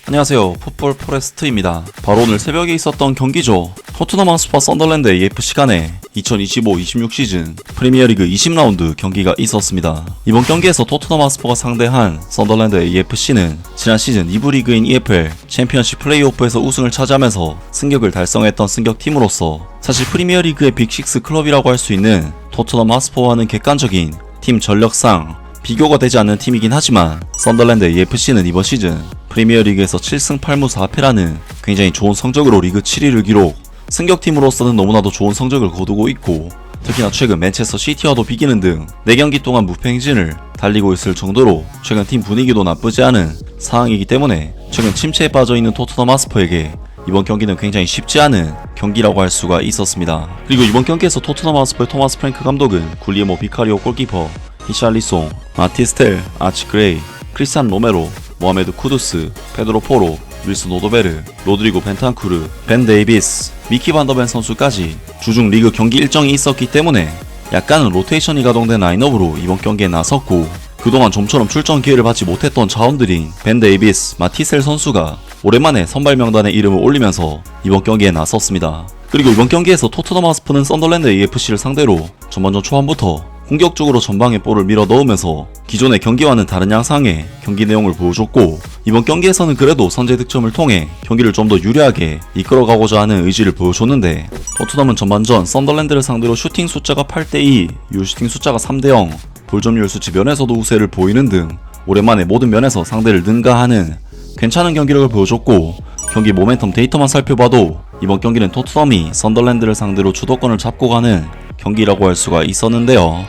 안녕하세요, 풋볼 포레스트입니다. 바로 오늘 새벽에 있었던 경기죠. 토트넘 핫스퍼 썬더랜드 AF 간에 2025-26 시즌 프리미어리그 20라운드 경기가 있었습니다. 이번 경기에서 토트넘 핫스퍼가 상대한 썬더랜드 AFC는 지난 시즌 2부 리그인 EFL 챔피언십 플레이오프에서 우승을 차지하면서 승격을 달성했던 승격팀으로서 사실 프리미어리그의 빅6 클럽이라고 할 수 있는 토트넘 핫스퍼와는 객관적인 팀 전력상 비교가 되지 않는 팀이긴 하지만 썬더랜드 AFC는 이번 시즌 프리미어리그에서 7승 8무 4패라는 굉장히 좋은 성적으로 리그 7위를 기록, 승격팀으로서는 너무나도 좋은 성적을 거두고 있고 특히나 최근 맨체스터 시티와도 비기는 등 4경기 동안 무패 행진을 달리고 있을 정도로 최근 팀 분위기도 나쁘지 않은 상황이기 때문에 최근 침체에 빠져있는 토트넘 핫스퍼에게 이번 경기는 굉장히 쉽지 않은 경기라고 할 수가 있었습니다. 그리고 이번 경기에서 토트넘 핫스퍼의 토마스 프랭크 감독은 굴리에모 비카리오 골키퍼, 히샬리송, 마티스텔, 아치 그레이, 크리스찬 로메로, 모하메드 쿠두스, 페드로 포로, 윌슨 오도베르, 로드리고 벤탄쿠르, 벤 데이비스, 미키 반더벤 선수까지 주중 리그 경기 일정이 있었기 때문에 약간은 로테이션이 가동된 라인업으로 이번 경기에 나섰고 그동안 좀처럼 출전 기회를 받지 못했던 자원들인 벤 데이비스, 마티셀 선수가 오랜만에 선발 명단에 이름을 올리면서 이번 경기에 나섰습니다. 그리고 이번 경기에서 토트넘 핫스퍼는 썬더랜드 AFC를 상대로 전반전 초반부터 공격적으로 전방에 볼을 밀어 넣으면서 기존의 경기와는 다른 양상의 경기 내용을 보여줬고 이번 경기에서는 그래도 선제 득점을 통해 경기를 좀 더 유리하게 이끌어가고자 하는 의지를 보여줬는데 토트넘은 전반전 썬더랜드를 상대로 슈팅 숫자가 8대2, 유슈팅 숫자가 3대0, 볼점유율 수치 면에서도 우세를 보이는 등 오랜만에 모든 면에서 상대를 능가하는 괜찮은 경기력을 보여줬고 경기 모멘텀 데이터만 살펴봐도 이번 경기는 토트넘이 썬더랜드를 상대로 주도권을 잡고 가는 경기라고 할 수가 있었는데요.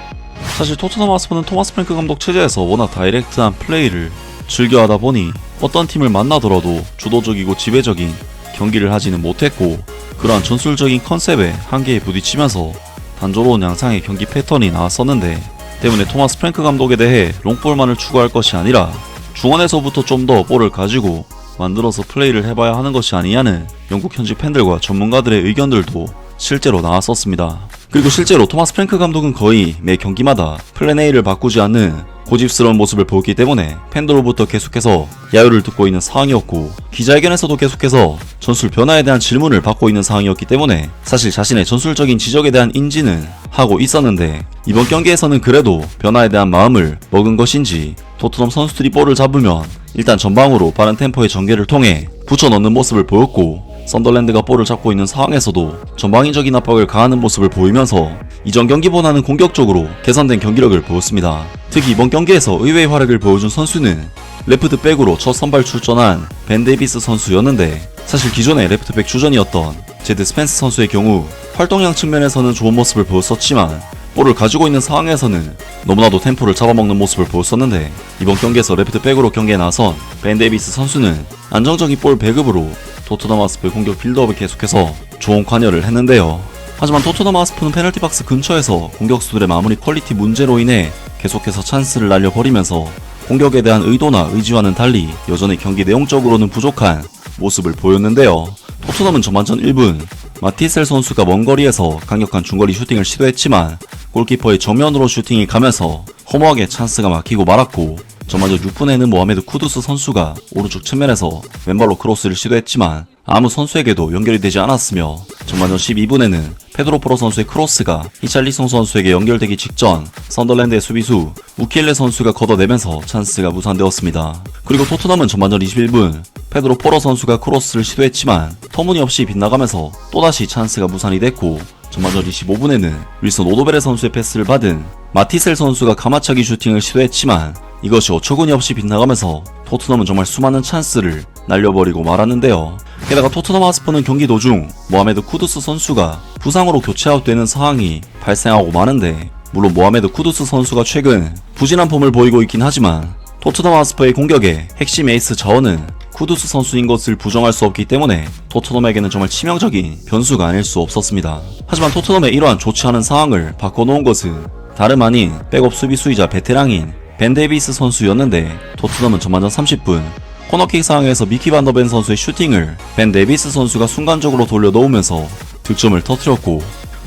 사실 토트넘 핫스퍼는 토마스 프랭크 감독 체제에서 워낙 다이렉트한 플레이를 즐겨하다 보니 어떤 팀을 만나더라도 주도적이고 지배적인 경기를 하지는 못했고 그러한 전술적인 컨셉에 한계에 부딪히면서 단조로운 양상의 경기 패턴이 나왔었는데 때문에 토마스 프랭크 감독에 대해 롱볼만을 추구할 것이 아니라 중원에서부터 좀 더 볼을 가지고 만들어서 플레이를 해봐야 하는 것이 아니냐는 영국 현지 팬들과 전문가들의 의견들도 실제로 나왔었습니다. 그리고 실제로 토마스 프랭크 감독은 거의 매 경기마다 플랜 A를 바꾸지 않는 고집스러운 모습을 보였기 때문에 팬들로부터 계속해서 야유를 듣고 있는 상황이었고 기자회견에서도 계속해서 전술 변화에 대한 질문을 받고 있는 상황이었기 때문에 사실 자신의 전술적인 지적에 대한 인지는 하고 있었는데 이번 경기에서는 그래도 변화에 대한 마음을 먹은 것인지 토트넘 선수들이 볼을 잡으면 일단 전방으로 빠른 템포의 전개를 통해 붙여넣는 모습을 보였고 썬더랜드가 볼을 잡고 있는 상황에서도 전방위적인 압박을 가하는 모습을 보이면서 이전 경기보다는 공격적으로 개선된 경기력을 보였습니다. 특히 이번 경기에서 의외의 활약을 보여준 선수는 레프트백으로 첫 선발 출전한 벤 데이비스 선수였는데 사실 기존의 레프트백 주전이었던 제드 스펜스 선수의 경우 활동량 측면에서는 좋은 모습을 보였었지만 볼을 가지고 있는 상황에서는 너무나도 템포를 잡아먹는 모습을 보였었는데 이번 경기에서 레프트백으로 경기에 나선 벤 데이비스 선수는 안정적인 볼 배급으로 토트넘 핫스퍼의 공격 빌드업을 계속해서 좋은 관여를 했는데요. 하지만 토트넘 핫스퍼는 페널티 박스 근처에서 공격수들의 마무리 퀄리티 문제로 인해 계속해서 찬스를 날려버리면서 공격에 대한 의도나 의지와는 달리 여전히 경기 내용적으로는 부족한 모습을 보였는데요. 토트넘은 전반전 1분 마티셀 선수가 먼 거리에서 강력한 중거리 슈팅을 시도했지만 골키퍼의 정면으로 슈팅이 가면서 허무하게 찬스가 막히고 말았고 전반전 6분에는 모하메드 쿠두스 선수가 오른쪽 측면에서 왼발로 크로스를 시도했지만 아무 선수에게도 연결이 되지 않았으며 전반전 12분에는 페드로 포로 선수의 크로스가 히샬리송 선수에게 연결되기 직전 썬더랜드의 수비수 우키엘레 선수가 걷어내면서 찬스가 무산되었습니다. 그리고 토트넘은 전반전 21분 페드로 포로 선수가 크로스를 시도했지만 터무니없이 빗나가면서 또다시 찬스가 무산이 됐고 전반전 25분에는 윌슨 오도베르 선수의 패스를 받은 마티셀 선수가 가마차기 슈팅을 시도했지만 이것이 어처구니 없이 빗나가면서 토트넘은 정말 수많은 찬스를 날려버리고 말았는데요. 게다가 토트넘 핫스퍼는 경기 도중 모하메드 쿠두스 선수가 부상으로 교체 아웃되는 상황이 발생하고 마는데 물론 모하메드 쿠두스 선수가 최근 부진한 폼을 보이고 있긴 하지만 토트넘 핫스퍼의 공격의 핵심 에이스 자원은 쿠두스 선수인 것을 부정할 수 없기 때문에 토트넘에게는 정말 치명적인 변수가 아닐 수 없었습니다. 하지만 토트넘의 이러한 좋지 않은 상황을 바꿔놓은 것은 다름 아닌 백업 수비수이자 베테랑인 벤 데이비스 선수였는데 토트넘은 전반전 30분 코너킥 상황에서 미키 반더벤 선수의 슈팅을 벤 데이비스 선수가 순간적으로 돌려놓으면서 득점을 터뜨렸고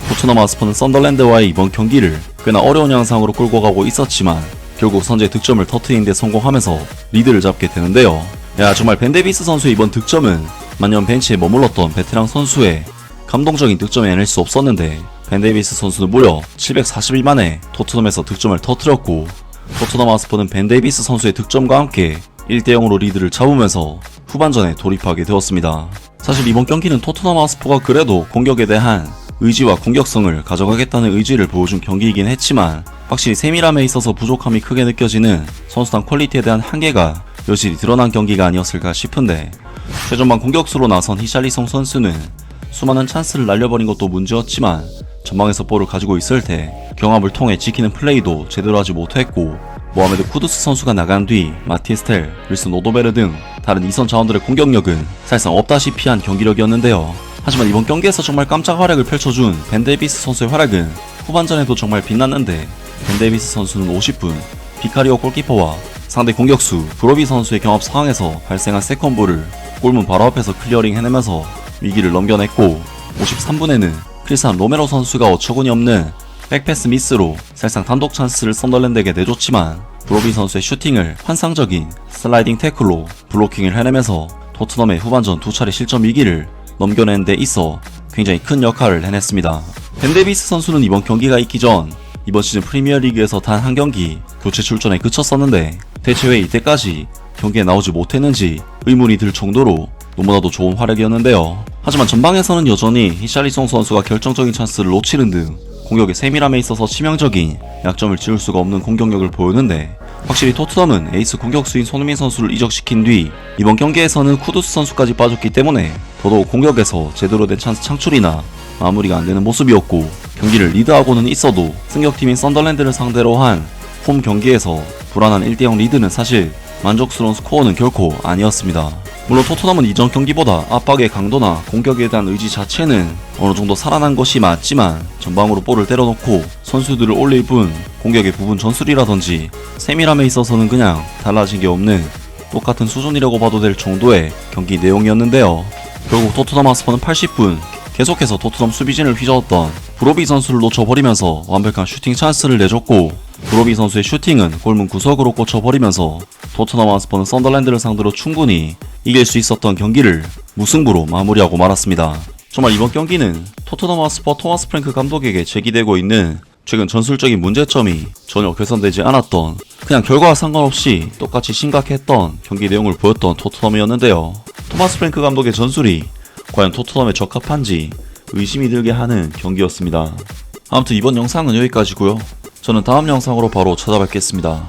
토트넘 핫스퍼는 썬더랜드와의 이번 경기를 꽤나 어려운 양상으로 끌고 가고 있었지만 결국 선제 득점을 터뜨리는 데 성공하면서 리드를 잡게 되는데요. 야, 정말 벤 데이비스 선수의 이번 득점은 만년 벤치에 머물렀던 베테랑 선수의 감동적인 득점이 아닐 수 없었는데, 벤 데이비스 선수는 무려 741만에 토트넘에서 득점을 터뜨렸고, 토트넘 하스퍼는 벤 데이비스 선수의 득점과 함께 1대0으로 리드를 잡으면서 후반전에 돌입하게 되었습니다. 사실 이번 경기는 토트넘 하스퍼가 그래도 공격에 대한 의지와 공격성을 가져가겠다는 의지를 보여준 경기이긴 했지만, 확실히 세밀함에 있어서 부족함이 크게 느껴지는 선수단 퀄리티에 대한 한계가 여실히 드러난 경기가 아니었을까 싶은데, 최전방 공격수로 나선 히샬리송 선수는 수많은 찬스를 날려버린 것도 문제였지만 전방에서 볼을 가지고 있을 때 경합을 통해 지키는 플레이도 제대로 하지 못했고, 모하메드 쿠두스 선수가 나간 뒤 마티스텔, 윌슨 오도베르 등 다른 2선 자원들의 공격력은 사실상 없다시피 한 경기력이었는데요. 하지만 이번 경기에서 정말 깜짝 활약을 펼쳐준 벤 데이비스 선수의 활약은 후반전에도 정말 빛났는데, 벤 데이비스 선수는 50분 비카리오 골키퍼와 상대 공격수 브로비 선수의 경합 상황에서 발생한 세컨볼을 골문 바로 앞에서 클리어링 해내면서 위기를 넘겨냈고, 53분에는 크리스찬 로메로 선수가 어처구니 없는 백패스 미스로 사실상 단독 찬스를 썬더랜드에게 내줬지만, 브로비 선수의 슈팅을 환상적인 슬라이딩 태클로 블로킹을 해내면서 토트넘의 후반전 2차례 실점 위기를 넘겨내는 데 있어 굉장히 큰 역할을 해냈습니다. 벤 데이비스 선수는 이번 경기가 있기 전 이번 시즌 프리미어리그에서 단 한 경기 교체 출전에 그쳤었는데, 대체 왜 이때까지 경기에 나오지 못했는지 의문이 들 정도로 너무나도 좋은 활약이었는데요. 하지만 전방에서는 여전히 히샬리송 선수가 결정적인 찬스를 놓치는 등 공격의 세밀함에 있어서 치명적인 약점을 지울 수가 없는 공격력을 보였는데, 확실히 토트넘은 에이스 공격수인 손흥민 선수를 이적시킨 뒤 이번 경기에서는 쿠두스 선수까지 빠졌기 때문에 더더욱 공격에서 제대로 된 찬스 창출이나 마무리가 안되는 모습이었고, 경기를 리드하고는 있어도 승격팀인 썬더랜드를 상대로 한 홈 경기에서 불안한 1대0 리드는 사실 만족스러운 스코어는 결코 아니었습니다. 물론 토트넘은 이전 경기보다 압박의 강도나 공격에 대한 의지 자체는 어느정도 살아난 것이 맞지만, 전방으로 볼을 때려놓고 선수들을 올릴 뿐 공격의 부분 전술이라든지 세밀함에 있어서는 그냥 달라진 게 없는 똑같은 수준이라고 봐도 될 정도의 경기 내용이었는데요. 결국 토트넘 하스퍼는 80분 계속해서 토트넘 수비진을 휘저었던 브로비 선수를 놓쳐버리면서 완벽한 슈팅 찬스를 내줬고, 브로비 선수의 슈팅은 골문 구석으로 꽂혀버리면서 토트넘 하스퍼는 썬더랜드를 상대로 충분히 이길 수 있었던 경기를 무승부로 마무리하고 말았습니다. 정말 이번 경기는 토트넘 하스퍼 토마스 프랭크 감독에게 제기되고 있는 최근 전술적인 문제점이 전혀 개선되지 않았던, 그냥 결과와 상관없이 똑같이 심각했던 경기 내용을 보였던 토트넘이었는데요. 토마스 프랭크 감독의 전술이 과연 토트넘에 적합한지 의심이 들게 하는 경기였습니다. 아무튼 이번 영상은 여기까지고요. 저는 다음 영상으로 바로 찾아뵙겠습니다.